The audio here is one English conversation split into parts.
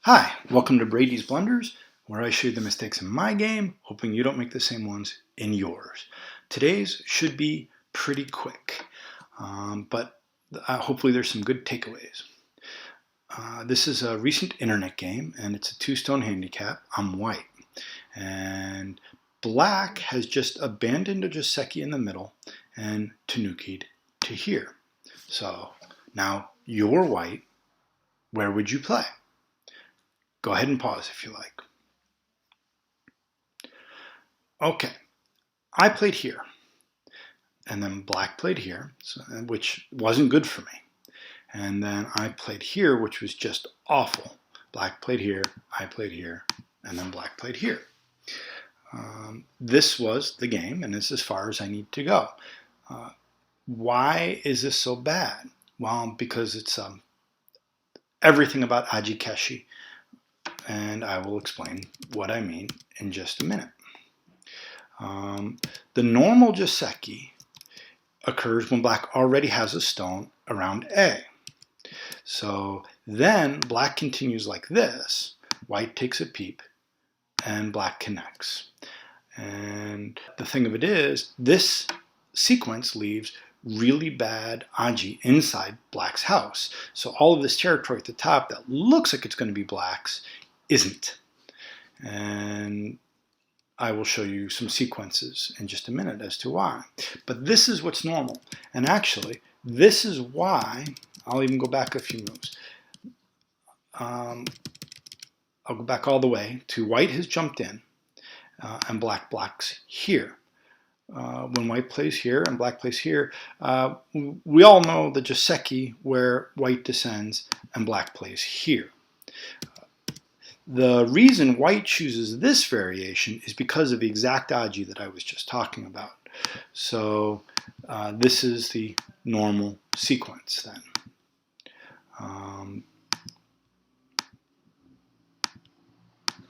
Hi, welcome to Brady's Blunders, where I show you the mistakes in my game, hoping you don't make the same ones in yours. Today's should be pretty quick, but hopefully there's some good takeaways. This is a recent internet game, and it's a 2-stone handicap. I'm white, and black has just abandoned a Joseki in the middle and tanuki'd to here. So now you're white. Where would you play? Go ahead and pause if you like. Okay, I played here, and then black played here, which wasn't good for me. And then I played here, which was just awful. Black played here, I played here, and then black played here. This was the game, and this is as far as I need to go. Why is this so bad? Well, because it's everything about Aji Keshi, and I will explain what I mean in just a minute. The normal Joseki occurs when black already has a stone around A. So then black continues like this, white takes a peep, and black connects. And the thing of it is, this sequence leaves really bad Aji inside black's house. So all of this territory at the top that looks like it's going to be black's isn't. And I will show you some sequences in just a minute as to why. But this is what's normal. And actually, this is why, I'll even go back a few moves. I'll go back all the way to white has jumped in and black's here. When white plays here and black plays here, we all know the Joseki where white descends and black plays here. The reason white chooses this variation is because of the exact Aji that I was just talking about. So this is the normal sequence then.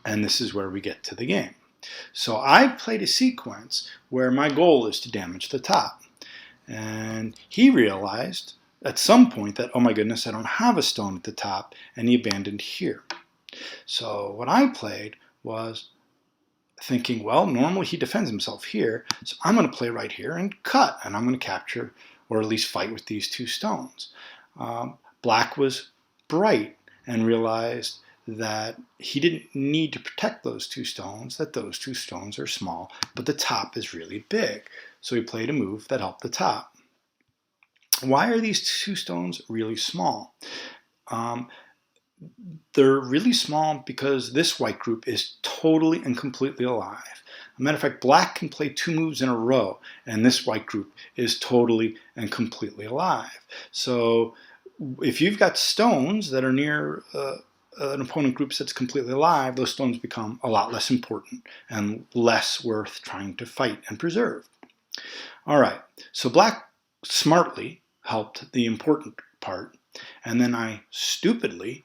And this is where we get to the game. So I played a sequence where my goal is to damage the top. And he realized at some point that, oh my goodness, I don't have a stone at the top, and he abandoned here. So what I played was thinking, well, normally he defends himself here, so I'm going to play right here and cut, and I'm going to capture, or at least fight with these two stones. Black was bright and realized that he didn't need to protect those two stones, that those two stones are small, but the top is really big. So he played a move that helped the top. Why are these two stones really small? They're really small because this white group is totally and completely alive. As a matter of fact, black can play 2 moves in a row, and this white group is totally and completely alive. So if you've got stones that are near an opponent group that's completely alive, those stones become a lot less important and less worth trying to fight and preserve. All right, so black smartly helped the important part, and then I stupidly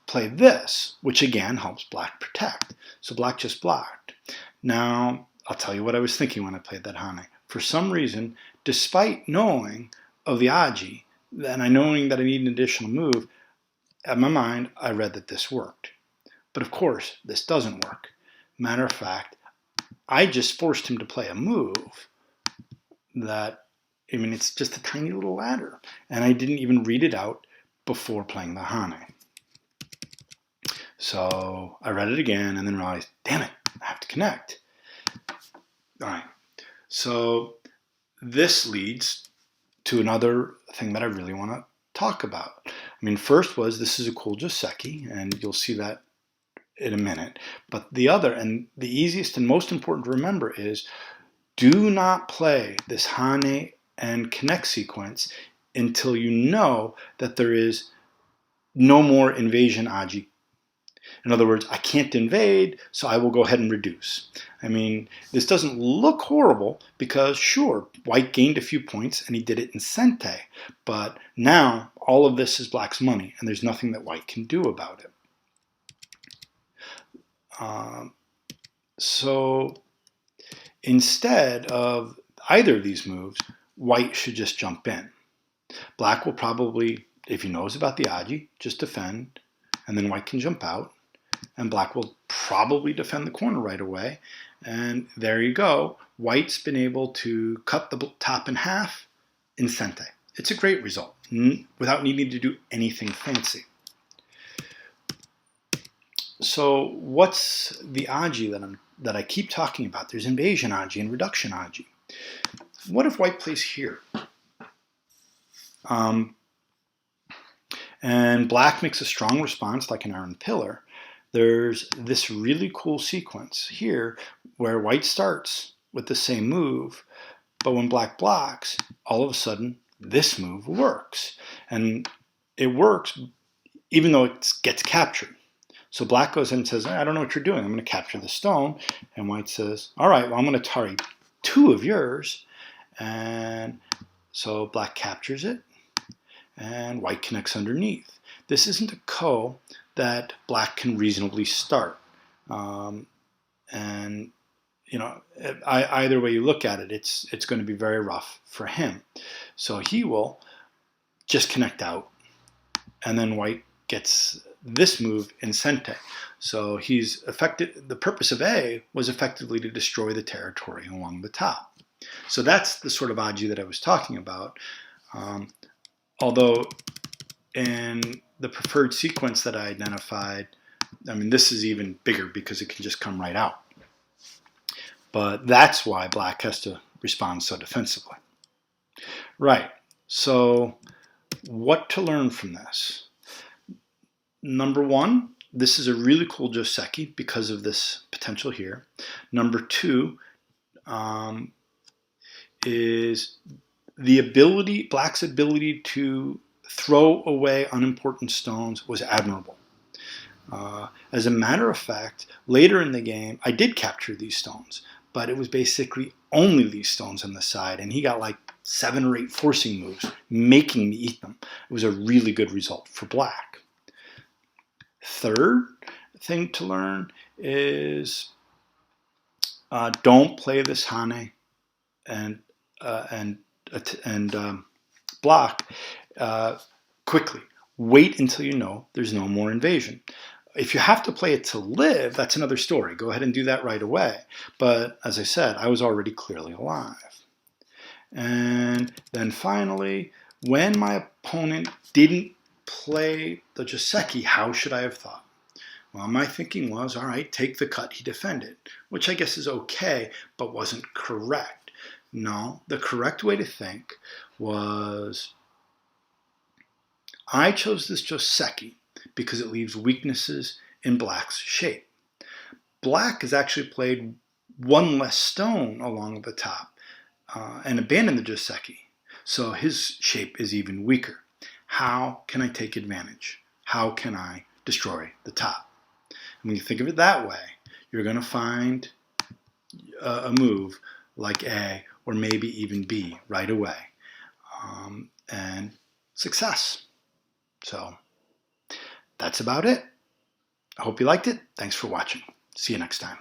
played this, which again helps black protect. So black just blocked. Now, I'll tell you what I was thinking when I played that Hane. For some reason, despite knowing of the Aji, and I knowing that I need an additional move, at my mind, I read that this worked. But of course, this doesn't work. Matter of fact, I just forced him to play a move that, I mean, it's just a tiny little ladder. And I didn't even read it out before playing the Hane. So I read it again and then realized, damn it, I have to connect. All right, so this leads to another thing that I really want to talk about. I mean, first was this is a cool Joseki, and you'll see that in a minute. But the other, and the easiest and most important to remember is, do not play this Hane and connect sequence until you know that there is no more invasion Aji. In other words, I can't invade, so I will go ahead and reduce. I mean, this doesn't look horrible because, sure, white gained a few points and he did it in Sente, but now all of this is black's money and there's nothing that white can do about it. So instead of either of these moves, white should just jump in. Black will probably, if he knows about the aji, just defend, and then white can jump out, and black will probably defend the corner right away. And there you go. White's been able to cut the top in half in sente. It's a great result without needing to do anything fancy. So what's the aji that I keep talking about? There's invasion aji and reduction aji. What if white plays here? And black makes a strong response like an iron pillar. There's this really cool sequence here where white starts with the same move, but when black blocks, all of a sudden this move works. And it works even though it gets captured. So black goes in and says, I don't know what you're doing. I'm going to capture the stone. And white says, all right, well, I'm going to tarry 2 of yours. And so black captures it, and white connects underneath. This isn't a ko that black can reasonably start. And you know, either way you look at it, it's going to be very rough for him. So he will just connect out, and then white gets this move in sente. So he's affected. The purpose of A was effectively to destroy the territory along the top. So that's the sort of aji that I was talking about. Although in the preferred sequence that I identified, I mean, this is even bigger because it can just come right out. But that's why black has to respond so defensively. Right, so what to learn from this? Number 1, this is a really cool joseki because of this potential here. Number 2 is the ability, black's ability to throw away unimportant stones was admirable. As a matter of fact, later in the game, I did capture these stones, but it was basically only these stones on the side, and he got like 7 or 8 forcing moves, making me eat them. It was a really good result for black. Third thing to learn is don't play this hane and block quickly. Wait until you know there's no more invasion. If you have to play it to live, that's another story. Go ahead and do that right away. But as I said, I was already clearly alive. And then finally, when my opponent didn't play the joseki, how should I have thought? Well, my thinking was, all right, take the cut he defended, which I guess is okay, but wasn't correct. No, the correct way to think was, I chose this joseki because it leaves weaknesses in black's shape. Black has actually played 1 less stone along the top and abandoned the joseki, so his shape is even weaker. How can I take advantage? How can I destroy the top? And when you think of it that way, you're going to find a move like A or maybe even B right away, and success. So that's about it. I hope you liked it. Thanks for watching. See you next time.